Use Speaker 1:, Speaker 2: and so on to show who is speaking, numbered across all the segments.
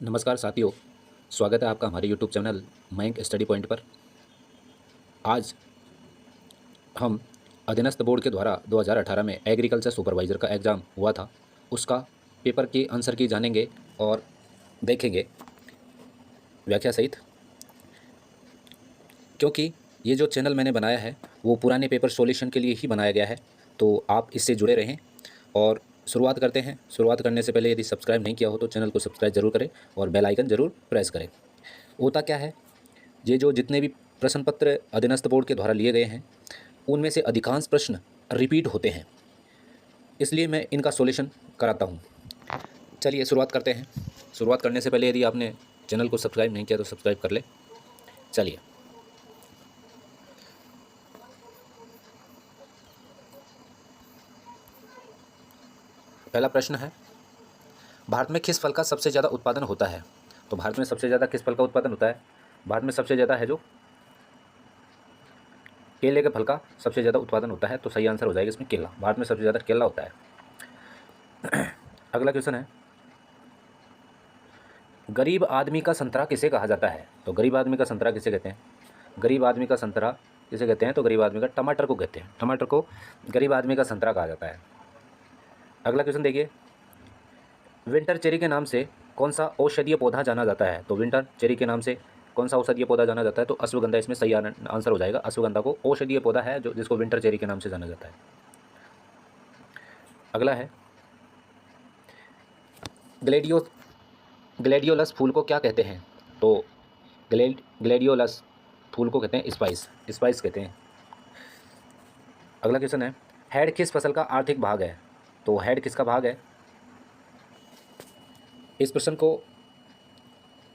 Speaker 1: नमस्कार साथियों, स्वागत है आपका हमारे YouTube channel Mayank study point पर। आज हम अधीनस्थ बोर्ड के द्वारा 2018 में एग्रीकल्चर सुपरवाइज़र का एग्ज़ाम हुआ था, उसका पेपर के आंसर की जानेंगे और देखेंगे व्याख्या सहित। क्योंकि ये जो चैनल मैंने बनाया है वो पुराने पेपर सॉल्यूशन के लिए ही बनाया गया है, तो आप इससे जुड़े रहें। और शुरुआत करते हैं। शुरुआत करने से पहले यदि सब्सक्राइब नहीं किया हो तो चैनल को सब्सक्राइब जरूर करें और बेल आइकन जरूर प्रेस करें। होता क्या है, ये जो जितने भी प्रश्न पत्र अधीनस्थ बोर्ड के द्वारा लिए गए हैं उनमें से अधिकांश प्रश्न रिपीट होते हैं, इसलिए मैं इनका सॉल्यूशन कराता हूँ। चलिए शुरुआत करते हैं। शुरुआत करने से पहले यदि आपने चैनल को सब्सक्राइब नहीं किया तो सब्सक्राइब कर ले। चलिए, पहला प्रश्न है, भारत में किस फल का सबसे ज़्यादा उत्पादन होता है? तो भारत में सबसे ज़्यादा किस फल का उत्पादन होता है? भारत में सबसे ज़्यादा है जो केले के फल का सबसे ज़्यादा उत्पादन होता है, तो सही आंसर हो जाएगा इसमें केला। भारत में सबसे ज़्यादा केला होता है। अगला क्वेश्चन है, गरीब आदमी का संतरा किसे कहा जाता है? तो गरीब आदमी का संतरा किसे कहते हैं? गरीब आदमी का संतरा किसे कहते हैं? तो गरीब आदमी का टमाटर को कहते हैं। टमाटर को गरीब आदमी का संतरा कहा जाता है। अगला क्वेश्चन देखिए, विंटर चेरी के नाम से कौन सा औषधीय पौधा जाना जाता है? तो विंटर चेरी के नाम से कौन सा औषधीय पौधा जाना जाता है? तो अश्वगंधा इसमें सही आंसर हो जाएगा। अश्वगंधा को औषधीय पौधा है जो जिसको विंटर चेरी के नाम से जाना जाता है। अगला है, ग्लेडियो ग्लेडियोलस फूल को क्या कहते हैं? तो ग्लेडियोलस फूल को कहते हैं स्पाइस। स्पाइस कहते हैं। अगला क्वेश्चन है, हेड किस फसल का आर्थिक भाग है? तो हेड किसका भाग है? इस प्रश्न को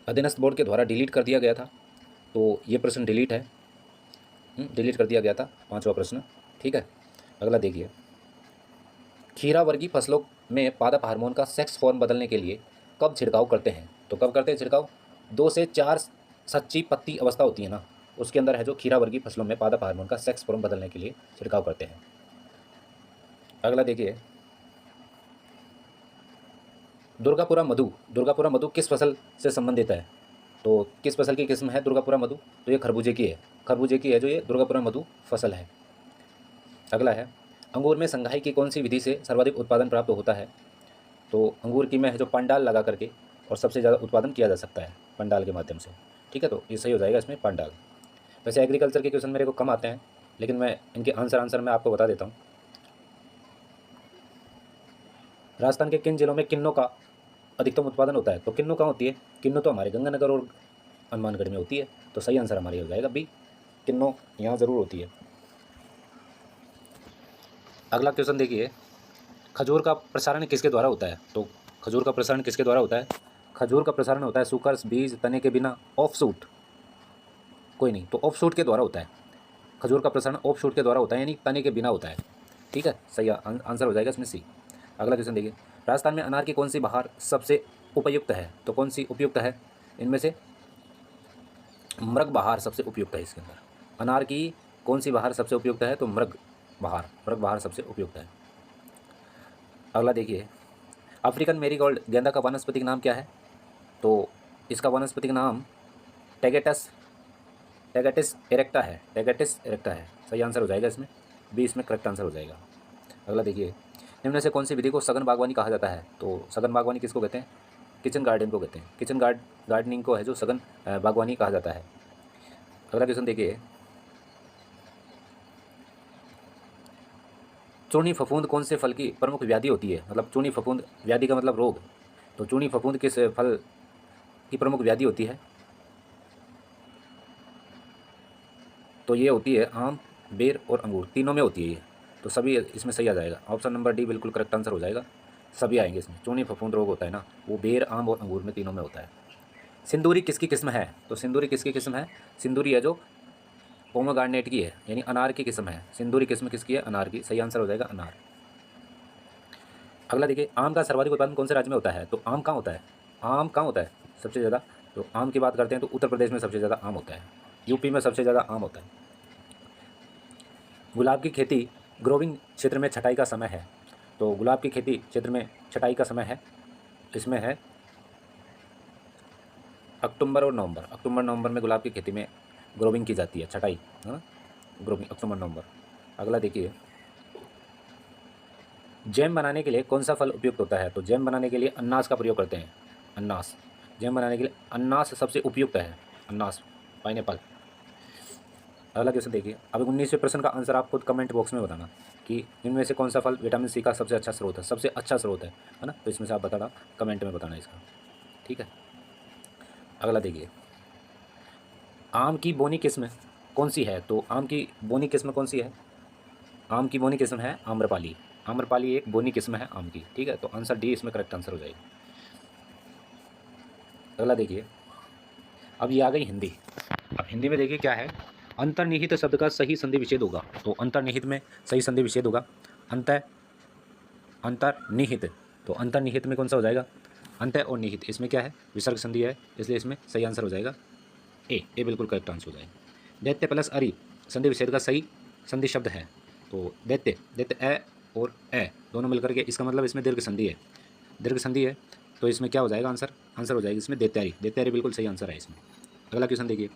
Speaker 1: अधीनस्थ बोर्ड के द्वारा डिलीट कर दिया गया था, तो ये प्रश्न डिलीट है। डिलीट कर दिया गया था, पांचवा प्रश्न। ठीक है, अगला देखिए, खीरा वर्गीय फसलों में पादप हार्मोन का सेक्स फॉर्म बदलने के लिए कब छिड़काव करते हैं? तो कब करते हैं छिड़काव? 2 से 4 सच्ची पत्ती अवस्था होती है ना, उसके अंदर है जो खीरा वर्गीय फसलों में पादप हार्मोन का सेक्स फॉर्म बदलने के लिए छिड़काव करते हैं। अगला देखिए, दुर्गापुरा मधु किस फसल से संबंधित है? तो किस फसल की किस्म है दुर्गापुरा मधु? तो ये खरबूजे की है। खरबूजे की है जो ये दुर्गापुरा मधु फसल है। अगला है, अंगूर में संघाई की कौन सी विधि से सर्वाधिक उत्पादन प्राप्त होता है? तो अंगूर की में है जो पंडाल लगा करके और सबसे ज़्यादा उत्पादन किया जा सकता है पंडाल के माध्यम से। ठीक है, तो ये सही हो जाएगा इसमें पंडाल। वैसे एग्रीकल्चर के क्वेश्चन मेरे को कम आते हैं, लेकिन मैं इनके आंसर मैं आपको बता देता हूँ। राजस्थान के किन जिलों में किन्नों का अधिकतम उत्पादन होता है? तो किन्नू कहाँ होती है? किन्नू तो हमारे गंगानगर और हनुमानगढ़ में होती है, तो सही आंसर हमारे हो जाएगा बी, किन्नू यहाँ ज़रूर होती है। अगला क्वेश्चन देखिए, खजूर का प्रसारण किसके द्वारा होता है? तो खजूर का प्रसारण किसके द्वारा होता है? खजूर का प्रसारण होता है सूकर, बीज, तने के बिना, ऑफ शूट, कोई नहीं, तो ऑफ शूट के द्वारा होता है। खजूर का प्रसारण ऑफ शूट के द्वारा होता है, यानी तने के बिना होता है। ठीक है, सही आंसर हो जाएगा इसमें सी। अगला क्वेश्चन देखिए, राजस्थान में अनार की कौन सी बहार सबसे उपयुक्त है? तो कौन सी उपयुक्त है? इनमें से मृग बहार सबसे उपयुक्त है। इसके अंदर अनार की कौन सी बहार सबसे उपयुक्त है? तो मृग बहार सबसे उपयुक्त है। अगला देखिए, अफ्रीकन मेरीगोल्ड गेंदा का वानस्पतिक नाम क्या है? तो इसका वानस्पतिक नाम टेगेटस टेगेटिस इरेक्टा है। टेगेटिस इरेक्टा है, सही आंसर हो जाएगा इसमें बी, इसमें करेक्ट आंसर हो जाएगा। अगला देखिए, निम्न से कौन सी विधि को सघन बागवानी कहा जाता है? तो सघन बागवानी किसको कहते हैं? किचन गार्डन को कहते हैं। किचन गार्डनिंग को है जो सघन बागवानी कहा जाता है। अगला क्वेश्चन देखिए, चूनी फफूंद कौन से फल की प्रमुख व्याधि होती है? मतलब चूनी फफूंद व्याधि का मतलब रोग, तो चूनी फफूंद किस फल की प्रमुख व्याधि होती है? तो ये होती है आम, बेर और अंगूर, तीनों में होती है ये, तो सभी इसमें सही आ जाएगा। ऑप्शन नंबर डी बिल्कुल करेक्ट आंसर हो जाएगा, सभी आएंगे इसमें। चूनी फफूंद रोग होता है ना, वो बेर, आम और अंगूर में, तीनों में होता है। सिंदूरी किसकी किस्म है? तो सिंदूरी किसकी किस्म है? सिंदूरी है जो पोमोग्रेनेट की है, यानी अनार की किस्म है। सिंदूरी किस्म किसकी है? अनार की, सही आंसर हो जाएगा अनार। अगला देखिए, आम का सर्वाधिक उत्पादन कौन से राज्य में होता है? तो आम कहाँ होता है? आम कहाँ होता है सबसे ज़्यादा? तो आम की बात करते हैं तो उत्तर प्रदेश में सबसे ज़्यादा आम होता है, यूपी में सबसे ज़्यादा आम होता है। गुलाब की खेती ग्रोविंग क्षेत्र में छटाई का समय है? तो गुलाब की खेती क्षेत्र में छटाई का समय है, इसमें है अक्टूबर और नवंबर, अक्टूबर नवंबर में गुलाब की खेती में ग्रोविंग की जाती है, छटाई, है ना, ग्रोविंग अक्टूबर नवंबर। अगला देखिए, जैम बनाने के लिए कौन सा फल उपयुक्त होता है? तो जैम बनाने के लिए अनानास का प्रयोग करते हैं, अनानास। जैम बनाने के लिए अनानास सबसे उपयुक्त है, अनानास, पाइनएप्पल। अगला क्वेश्चन देखिए, अब 19वें प्रश्न का आंसर आप खुद कमेंट बॉक्स में बताना कि इनमें से कौन सा फल विटामिन सी का सबसे अच्छा स्रोत है, सबसे अच्छा स्रोत है ना। तो इसमें से आप बताना, कमेंट में बताना इसका, ठीक है। अगला देखिए, आम की बोनी किस्म कौन सी है? तो आम की बोनी किस्म कौन सी है? आम की बोनी किस्म है आम्रपाली। आम्रपाली एक बोनी किस्म है आम की, ठीक है। तो आंसर डी इसमें करेक्ट आंसर हो जाएगा। अगला देखिए, अब ये आ गई हिंदी। अब हिंदी में देखिए क्या है, अंतर्निहित शब्द का सही संधि विच्छेद होगा। तो अंतर्निहित में सही संधि विच्छेद होगा अंतर्निहित। तो अंतर्निहित में कौन सा हो जाएगा? अंत और निहित, इसमें क्या है, विसर्ग संधि है, इसलिए इसमें सही आंसर हो जाएगा ए बिल्कुल करेक्ट आंसर हो जाएगा। दैत्य प्लस अरि संधि विच्छेद का सही संधि शब्द है। तो दैत्य, दैत्य ए और ए दोनों मिलकर के, इसका मतलब इसमें दीर्घ संधि है, दीर्घ संधि है। तो इसमें क्या हो जाएगा आंसर? आंसर हो जाएगा इसमें दैत्यारी, दैत्यारी बिल्कुल सही आंसर है इसमें। अगला क्वेश्चन देखिए,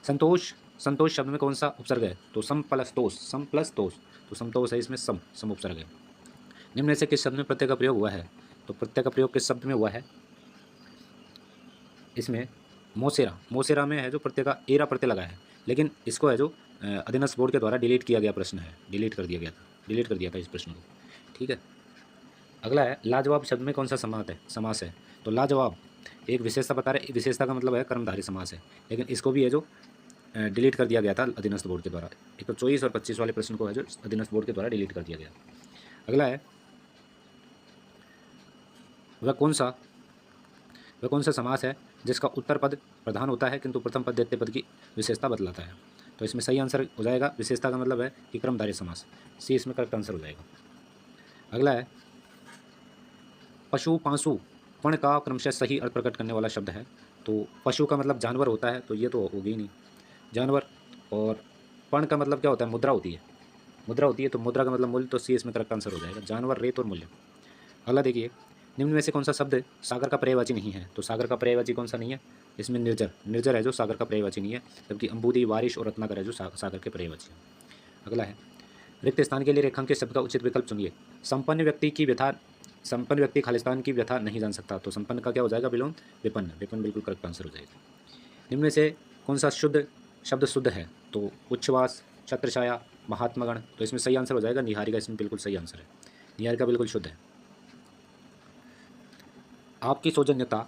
Speaker 1: संतोष, संतोष शब्द में कौन सा उपसर्ग है? तो सम प्लस तोष, सम प्लस तोष, तो संतोष है, इसमें सम, सम उपसर्ग है। निम्न में से किस शब्द में प्रत्यय का प्रयोग हुआ है? तो प्रत्यय का प्रयोग किस शब्द में हुआ है? इसमें मोसेरा, मोसेरा में है जो प्रत्यय का एरा प्रत्यय लगा है, लेकिन इसको है जो अधीनस्थ बोर्ड के द्वारा डिलीट किया गया प्रश्न है, डिलीट कर दिया गया था, डिलीट कर दिया था इस प्रश्न को, ठीक है। अगला है, लाजवाब शब्द में कौन सा समास है? तो लाजवाब एक विशेषता बता रहे, विशेषता का मतलब है कर्मधारय समास है, लेकिन इसको भी है जो डिलीट कर दिया गया था अधीनस्थ बोर्ड के द्वारा। 124 और 25 वाले प्रश्न को है जो अधीनस्थ बोर्ड के द्वारा डिलीट कर दिया गया। अगला है, वह कौन सा समास है जिसका उत्तर पद प्रधान होता है किंतु प्रथम पद द्वितीय पद की विशेषता बतलाता है? तो इसमें सही आंसर हो जाएगा, विशेषता का मतलब है कि कर्मधारय समास, सी इसमें करेक्ट आंसर हो जाएगा। अगला है, पशु पांसु पण का क्रमशः सही अर्थ प्रकट करने वाला शब्द है। तो पशु का मतलब जानवर होता है, तो ये तो होगी ही नहीं, जानवर। और पण का मतलब क्या होता है? मुद्रा होती है, मुद्रा होती है, तो मुद्रा का मतलब मूल्य, तो सी इसमें करेक्ट आंसर हो जाएगा, जानवर, रेत और मूल्य। अगला देखिए, निम्न में से कौन सा शब्द सागर का पर्यायवाची नहीं है? तो सागर का पर्यायवाची कौन सा नहीं है? इसमें निर्जर, निर्जर है जो सागर का पर्यायवाची नहीं है, जबकि अंबुदी, वारिश और रत्नाकर है जो सागर के पर्यायवाची है। अगला है, रिक्त स्थान के लिए रेखांकित शब्द का उचित विकल्प चुनिए। संपन्न व्यक्ति की व्यथा, संपन्न व्यक्ति खालिस्तान की व्यथा नहीं जान सकता। तो संपन्न का क्या हो जाएगा? विलोम विपन्न, विपन्न बिल्कुल करेक्ट आंसर हो जाएगा। निम्न में से कौन सा शुद्ध शब्द शुद्ध है? तो उच्छ्वास, छत्रछाया, महात्मगण। तो इसमें सही आंसर हो जाएगा निहारिका, इसमें बिल्कुल सही आंसर है, निहारिका बिल्कुल शुद्ध है। आपकी सौजन्यता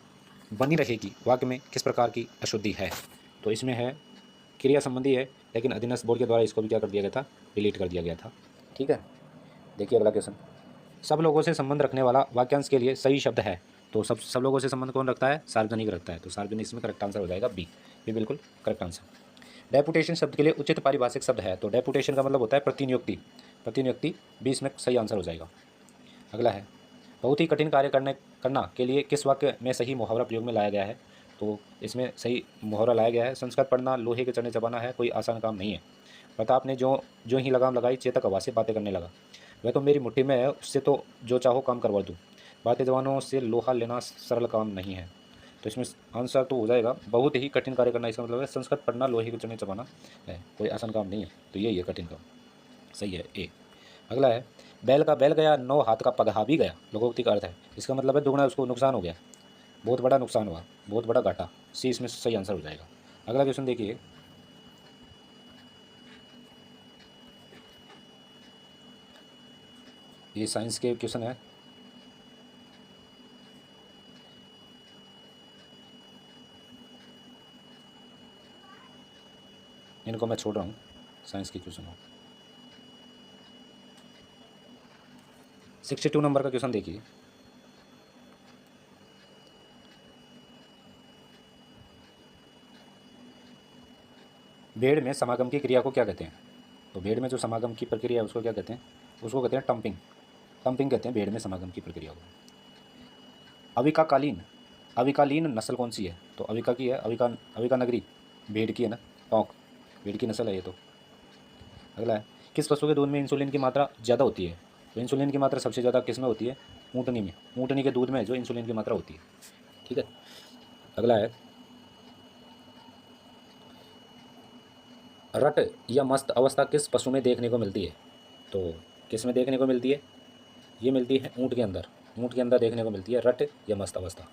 Speaker 1: बनी रहेगी वाक्य में किस प्रकार की अशुद्धि है? तो इसमें है क्रिया संबंधी है, लेकिन अधीनस्थ बोर्ड के द्वारा इसको भी क्या कर दिया गया था? डिलीट कर दिया गया था, ठीक है। देखिए अगला क्वेश्चन, सब लोगों से संबंध रखने वाला वाक्यांश के लिए सही शब्द है। तो सब लोगों से संबंध कौन रखता है? सार्वजनिक रखता है, तो सार्वजनिक इसमें करेक्ट आंसर हो जाएगा बी, ये बिल्कुल करेक्ट आंसर। डेपुटेशन शब्द के लिए उचित पारिभाषिक शब्द है। तो डेपुटेशन का मतलब होता है प्रतिनियुक्ति, प्रतिनियुक्ति, बी इसमें सही आंसर हो जाएगा। अगला है, बहुत ही कठिन कार्य करना के लिए किस वाक्य में सही मुहावरा प्रयोग में लाया गया है? तो इसमें सही मुहावरा लाया गया है, संस्कृत पढ़ना लोहे के चने चबाना है, कोई आसान काम नहीं है। प्रताप ने जो जो ही लगाम लगाई चेतक हवा से बातें करने लगा। वह तो मेरी मुट्ठी में है, उससे तो जो चाहो काम करवा दूँ। बातें जवानों से लोहा लेना सरल काम नहीं है। तो इसमें आंसर तो हो जाएगा बहुत ही कठिन कार्य करना, इसका मतलब है संस्कृत पढ़ना लोहे के चने चबाना है, कोई आसान काम नहीं है, तो यही है कठिन काम, सही है ए। अगला है, बैल का बैल गया, 9 हाथ का पगहा भी गया, लोकोक्ति का अर्थ है, इसका मतलब है दुगना उसको नुकसान हो गया, बहुत बड़ा नुकसान हुआ, बहुत बड़ा घाटा, सी इसमें सही आंसर हो जाएगा। अगला क्वेश्चन देखिए, ये साइंस के क्वेश्चन है। इनको मैं छोड़ रहा हूँ, साइंस के क्वेश्चन हो। 62 नंबर का क्वेश्चन देखिए, भेड़ में समागम की क्रिया को क्या कहते हैं? तो भेड़ में जो समागम की प्रक्रिया है उसको क्या कहते हैं? उसको कहते हैं टंपिंग, टंपिंग कहते हैं भेड़ में समागम की प्रक्रिया को। अविकाकालीन, अविकालीन नस्ल कौन सी है? तो अविका की है, अविका नगरी भेड़ की है ना, टोंक भेड़ की नस्ल है ये तो। अगला है, किस पशु के दूध में इंसुलिन की मात्रा ज़्यादा होती है? तो इंसुलिन की मात्रा सबसे ज़्यादा किस में होती है? ऊँटनी में, ऊँटनी के दूध में जो इंसुलिन की मात्रा होती है, ठीक है। अगला है, रट या मस्त अवस्था किस पशु में देखने को मिलती है? तो किस में देखने को मिलती है? ये मिलती है ऊँट के अंदर। ऊँट के अंदर देखने को मिलती है रट या मस्त अवस्था।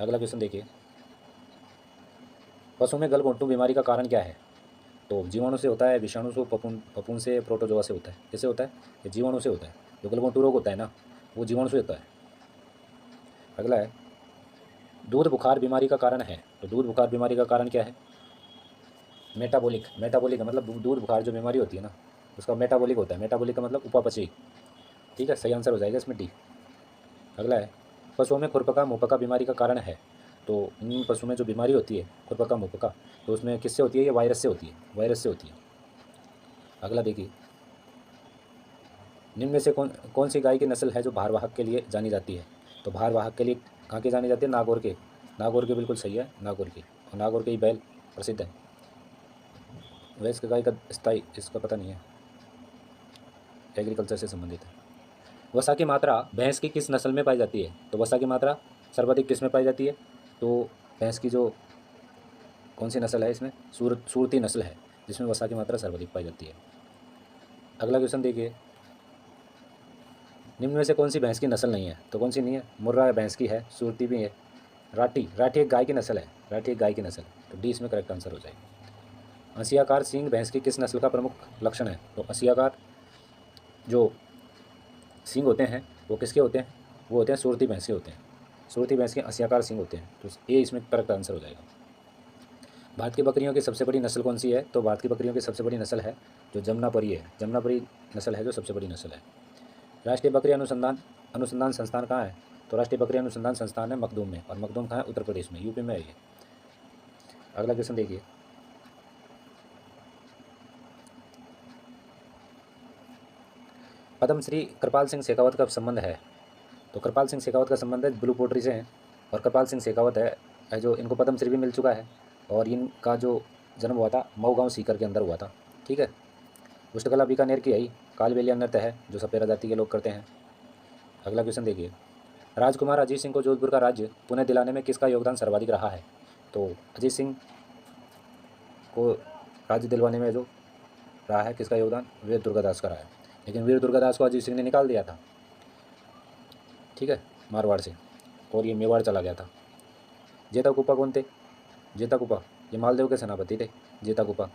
Speaker 1: अगला क्वेश्चन देखिए, पशु में गलघोंटू बीमारी का कारण क्या है? तो जीवाणु से होता है, विषाणु से, फफूंद से, प्रोटोजोआ से होता है। किससे होता है? ये जीवाणु से होता है। जो गलघोंटू रोग होता है ना, वो जीवाणु से होता है। अगला है, दूध बुखार बीमारी का कारण है। तो दूध बुखार बीमारी का कारण क्या है? मेटाबॉलिक। मेटाबॉलिक मतलब दूध बुखार जो बीमारी होती है ना, उसका मेटाबॉलिक होता है। मेटाबॉलिक का मतलब उपापचयी। ठीक है, सही आंसर हो जाएगा इसमें डी। अगला है, पशुओं में खुरपका मुहपका बीमारी का कारण है। तो इन पशु में जो बीमारी होती है खुरपका मुहपका, तो उसमें किससे होती है? ये वायरस से होती है। वायरस से होती है। अगला देखिए, निम्न में से कौन सी गाय की नस्ल है जो भारवाहक के लिए जानी जाती है? तो भारवाहक के लिए कहाँ की जानी जाती है? नागौर के। नागौर के बिल्कुल सही है, नागौर की। और नागौर के ही बैल प्रसिद्ध है। वैश्य गाय का स्थाई इसका पता नहीं है, एग्रीकल्चर से संबंधित है। वसा की मात्रा भैंस की किस नस्ल में पाई जाती है? तो वसा की मात्रा सर्वाधिक किस में पाई जाती है? तो भैंस की जो कौन सी नस्ल है इसमें? सूरती नस्ल है, जिसमें वसा की मात्रा सर्वाधिक पाई जाती है। अगला क्वेश्चन देखिए, निम्न में से कौन सी भैंस की नस्ल नहीं है? तो कौन सी नहीं है? मुर्रा भैंस की है, सूरती भी है, राठी। राठी एक गाय की नस्ल है। राठी एक गाय की नस्ल है। तो डी इसमें करेक्ट आंसर हो जाएगा। असियाकार सींग भैंस की किस नस्ल का प्रमुख लक्षण है? तो असियाकार जो सींग होते हैं वो किसके होते हैं? वो होते हैं सूरती भैंस के होते हैं। सूरती भैंस के असियाकार सींग होते हैं। तो ए इसमें करेक्ट आंसर हो जाएगा। भारत की बकरियों की सबसे बड़ी नस्ल कौन सी है? तो भारत की बकरियों की सबसे बड़ी नस्ल है जो जमुनापरी है। जमुनापरी नस्ल है जो सबसे बड़ी नस्ल है। राष्ट्रीय बकरी अनुसंधान अनुसंधान संस्थान कहाँ है? तो राष्ट्रीय बकरी अनुसंधान संस्थान है मखदूम में। और मखदूम कहाँ है? उत्तर प्रदेश में, यूपी में है ये। अगला क्वेश्चन देखिए, पद्मश्री कृपाल सिंह शेखावत का संबंध है। तो कृपाल सिंह शेखावत का संबंध है ब्लू पोट्री से है। और कृपाल सिंह शेखावत है जो इनको पद्मश्री भी मिल चुका है। और इनका जो जन्म हुआ था मऊ गाँव सीकर के अंदर हुआ था। ठीक है, पुष्टकला बीकानेर की है ही। कालबेलिया नृत्य है जो सपेरा जाति के लोग करते हैं। अगला क्वेश्चन देखिए, राजकुमार अजीत सिंह को जोधपुर का राज्य पुनः दिलाने में किसका योगदान सर्वाधिक रहा है? तो अजीत सिंह को राज्य दिलवाने में जो रहा है किसका योगदान? वीर दुर्गादास का रहा है। लेकिन वीर दुर्गादास को अजीत सिंह ने निकाल दिया था, ठीक है, मारवाड़ से, और ये मेवाड़ चला गया था। जेता कुपा कौन थे? जेता कुपा ये मालदेव के सेनापति थे। जेता कुपा।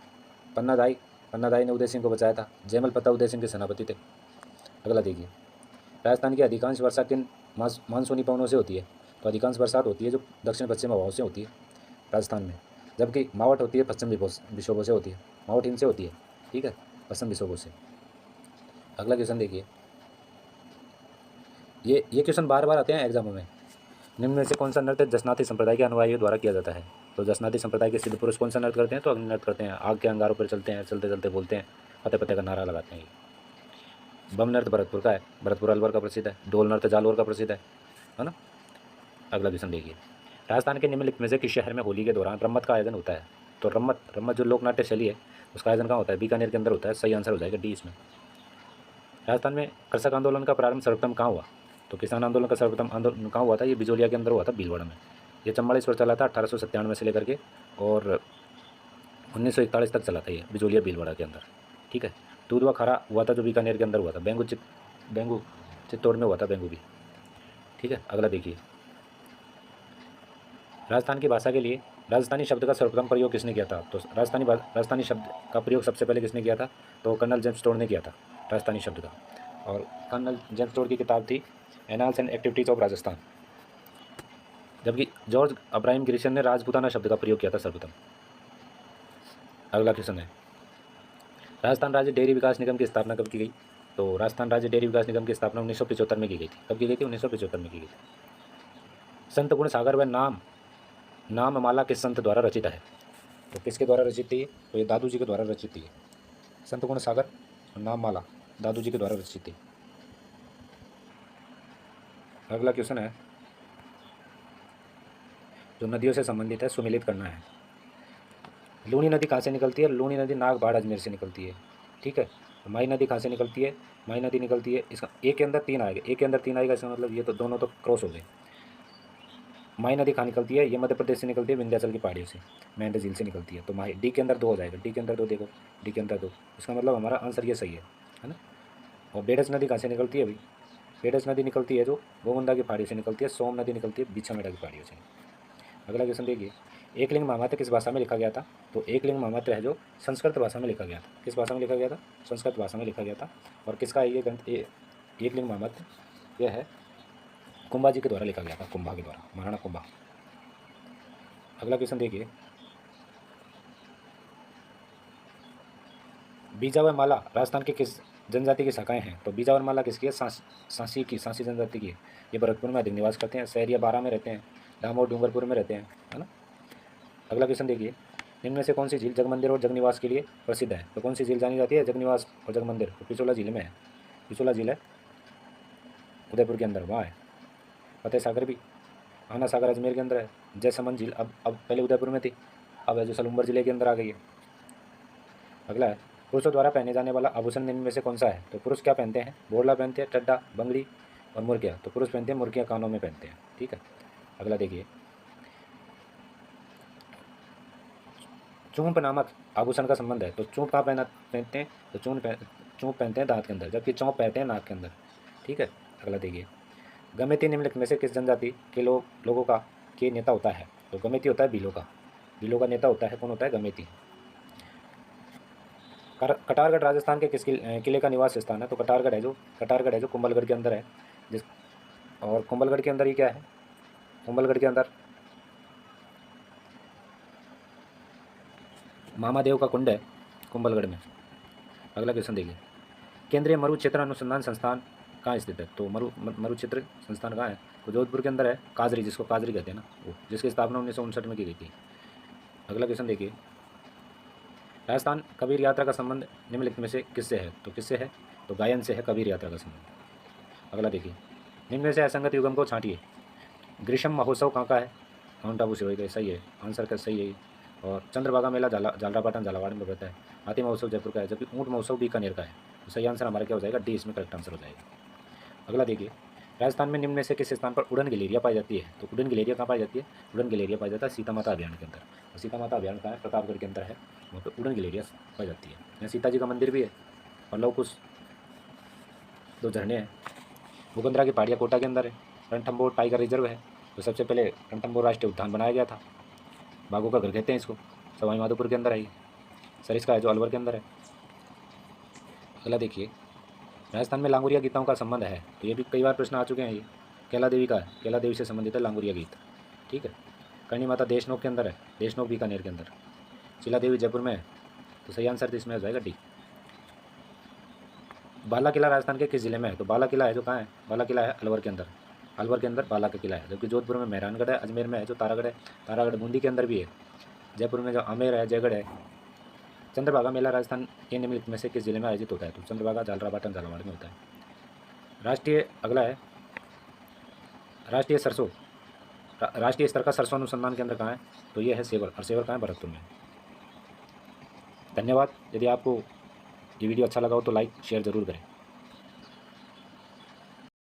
Speaker 1: पन्नादाई ने उदय सिंह को बचाया था। जयमल पत्ता उदय सिंह के सेनापति थे। अगला देखिए, राजस्थान की अधिकांश वर्षा किन मानसूनी पवनों से होती है? तो अधिकांश बरसात होती है जो दक्षिण पश्चिम हवाओं से होती है राजस्थान में। जबकि मावट होती है पश्चिम विक्षोभों से होती है। मावट इनसे होती है, ठीक है, पश्चिम विक्षोभों से। अगला क्वेश्चन देखिए, ये क्वेश्चन बार बार आते हैं एग्जामों में। निम्न में से कौन सा नृत्य जसनाती संप्रदाय के अनुयायियों द्वारा किया जाता है? तो जसनाती संप्रदाय के सिद्ध पुरुष कौन सा नृत्य करते हैं? तो अग्नि नृत्य करते हैं। आग के अंगारों पर चलते हैं, चलते चलते बोलते हैं, फतेह फतेह का नारा लगाते हैं। बम नृत्य भरतपुर का है। भरतपुर अलवर का प्रसिद्ध है। ढोल नृत्य जालौर का प्रसिद्ध है ना। अगला क्वेश्चन देखिए, राजस्थान के निम्नलिखित में से किस शहर में होली के दौरान रम्मत का आयोजन होता है? तो रम्मत जो लोक नाट्य शैली है उसका आयोजन कहाँ होता है? बीकानेर के अंदर होता है। सही आंसर हो जाएगा डी इसमें। राजस्थान में कृषक आंदोलन का प्रारंभ सर्वप्रथम कहाँ हुआ? तो किसान आंदोलन का सर्वप्रथम आंदोलन कहाँ हुआ था? ये बिजोलिया के अंदर हुआ था, भीलवाड़ा में। ये 44 वर्ष चला था, 1897 से लेकर के और 1941 तक चला था ये बिजोलिया भीलवाड़ा के अंदर। ठीक है, दूध व खारा हुआ था जो बीकानेर के अंदर हुआ था। बेंगू चित्तौड़ में हुआ था, बेंगू भी। ठीक है, अगला देखिए, राजस्थान की भाषा के लिए राजस्थानी शब्द का सर्वप्रथम प्रयोग किसने किया था? तो राजस्थानी शब्द का प्रयोग सबसे पहले किसने किया था? तो कर्नल जेम्स टोड ने किया था राजस्थानी शब्द का। और कर्नल जेम्स टोड की किताब थी annals and activities of Rajasthan. जबकि जॉर्ज अब्राहिम ग्रिशन ने राजपूताना शब्द का प्रयोग किया था सर्वप्रथम। अगला क्वेश्चन है, राजस्थान राज्य डेयरी विकास निगम की स्थापना कब की गई? तो राजस्थान राज्य डेयरी विकास निगम की स्थापना 1975 में की गई थी। कब की गई थी? 1975 में की गई थी। संत गुण सागर व नाम माला किस संत द्वारा रचित है? तो किसके द्वारा रचित थी? तो ये दादू जी के द्वारा रचित थी। संत गुण सागर और नाम माला दादू जी के द्वारा रचित थी। अगला क्वेश्चन है जो नदियों से संबंधित है, सुमिलित करना है। लूनी नदी कहाँ से निकलती है? लूनी नदी नागबाड़ अजमेर से निकलती है। ठीक है, माई नदी कहाँ से निकलती है? माई नदी निकलती है, इसका एक के अंदर तीन आएगा, एक के अंदर तीन आएगा, इसका मतलब ये तो दोनों तो क्रॉस हो गए। माही नदी कहाँ निकलती है? ये मध्य प्रदेश से निकलती है, विंध्याचल की पहाड़ियों से, महेंद्र झील से निकलती है। तो माही डी के अंदर 2 हो जाएगा, डी के अंदर 2 देखो, डी के अंदर 2, इसका मतलब हमारा आंसर ये सही है ना। और बेडस नदी कहाँ से निकलती है भाई? बेडस नदी निकलती है जो गोमुंदा की पहाड़ियों से निकलती है, सोम नदी निकलती है बिछामेड़ा की पहाड़ियों से। अगला क्वेश्चन देखिए, एकलिंग महामात्र किस भाषा में लिखा गया था? तो एकलिंग महामात्र है जो संस्कृत भाषा में लिखा गया था। किस भाषा में लिखा गया था? संस्कृत भाषा में लिखा गया था। और किसका है ये ग्रंथ? एकलिंग महामात्र यह है कुंभा जी के द्वारा लिखा गया था, कुंभा के द्वारा, महाराणा कुंभा। अगला क्वेश्चन देखिए, बीजावर माला राजस्थान के किस जनजाति की शाखाएं हैं? तो बीजावर माला किसकी है? सांसी जनजाति की है। ये भरतपुर में अधिक निवास करते हैं, सहरिया बारा में रहते हैं, दामोद डूंगरपुर में रहते हैं, है ना। अगला क्वेश्चन देखिए, इनमें से कौन सी झील जगमंदिर और जगनिवास के लिए प्रसिद्ध है? तो कौन सी झील जानी जाती है जगनिवास और जगमंदिर? तो पिछोला झील में है, पिछोला झील है उदयपुर के अंदर, वहाँ है। फतेह सागर भी, आना सागर अजमेर के अंदर है। जयसमंद झील अब पहले उदयपुर में थी, अब है जो सलूम्बर जिले के अंदर आ गई है। अगला है, पुरुषों द्वारा पहने जाने वाला आभूषण निम्न में से कौन सा है? तो पुरुष क्या पहनते हैं? बोरला पहनते हैं, टड्डा, बंगड़ी और मुर्गिया। तो पुरुष पहनते हैं मुर्गिया, कानों में पहनते हैं, ठीक है। अगला देखिए, चूंप नामक आभूषण का संबंध है। तो चूंप कहाँ पहनते हैं? तो चूंप पहनते हैं दांत के अंदर, जबकि चौंप पहनते हैं नाक के अंदर, ठीक है। अगला देखिए, गमेती निम्नलिखित में से किस जनजाति के लोगों का के नेता होता है? तो गमेती होता है भीलों का, भीलों का नेता होता है, कौन होता है? गमेती। कटारगढ़ राजस्थान के किस किले का निवास स्थान है? तो कटारगढ़ है जो कुंभलगढ़ के अंदर है, जिस और कुंभलगढ़ के अंदर ही क्या है? कुंभलगढ़ के अंदर मामादेव का कुंड है कुंभलगढ़ में। अगला क्वेश्चन देखिए, केंद्रीय मरु क्षेत्र अनुसंधान संस्थान कहाँ स्थित है? तो मरु क्षेत्र संस्थान कहाँ है? तो जोधपुर के अंदर है, काजरी, जिसको काजरी कहते हैं ना, वो, जिसकी स्थापना 1959 में की गई थी। अगला क्वेश्चन देखिए, राजस्थान कबीर यात्रा का संबंध निम्नलिखित में से किससे है? तो किससे है? तो गायन से है कबीर यात्रा का संबंध। अगला देखिए, निम्न में से असंगत युगम को छांटिए। ग्रीष्म महोत्सव कहाँ का है? माउंट आबू से हो गए, सही है, आंसर का सही है। और चंद्रभागा मेला झालरापाटन झालावाड़ में रहता है। हाथी महोत्सव जयपुर का है, जबकि ऊँट महोत्सव बीकानेर का है। तो सही आंसर हमारा क्या हो जाएगा? डी, इसमें करेक्ट आंसर हो जाएगा। अगला देखिए, राजस्थान में निम्न में से किस स्थान पर उड़न गिलेरिया पाई जाती है? तो उड़न गिलेरिया कहाँ पाई जाती है? उड़न गिलेरिया पाई जाता है सीता माता अभियान के अंदर। और सीता माता अभियान कहाँ है? प्रतापगढ़ के अंदर है, वहाँ पर उड़न गिलेरिया पाई जाती है। यहाँ सीता जी का मंदिर भी है और लव कुश 2 झरने हैं। मुकुंदरा की पहाड़ियाँ कोटा के अंदर है। रणथंबोर टाइगर रिजर्व है, तो सबसे पहले रणथंबोर राष्ट्रीय उद्यान बनाया गया था, बाघों का घर कहते हैं इसको, सवाई माधोपुर के अंदर है। सरिस्का है जो अलवर के अंदर है। अगला देखिए, राजस्थान में लांगुरिया गीतों का संबंध है। तो ये भी कई बार प्रश्न आ चुके हैं। ये कैला देवी का है, कैला देवी से संबंधित है लांगुरिया गीत, ठीक है। करणी माता देशनोक के अंदर है, देशनोक बीकानेर के अंदर। शिला देवी जयपुर में है, तो सही आंसर इसमें हो जाएगा डी। बाला किला राजस्थान के किस जिले में है? तो बाला किला है जो कहाँ है? बाला किला है अलवर के अंदर, अलवर के अंदर बाला का किला है। जबकि जोधपुर में मेहरानगढ़ है, अजमेर में है जो तारागढ़ है, तारागढ़ बूंदी के अंदर भी है, जयपुर में जो आमेर है, जयगढ़ है। चंद्रभागा मेला राजस्थान के निम्नलिखित में से किस जिले में आयोजित होता है? तो चंद्रभागा झालरापाटन झालावाड़ में होता है। राष्ट्रीय अगला है, राष्ट्रीय स्तर का सरसों अनुसंधान केंद्र कहाँ है? तो ये है सेवर, और सेवर कहाँ है? भरतपुर में। धन्यवाद। यदि आपको ये वीडियो अच्छा लगा हो तो लाइक शेयर ज़रूर करें।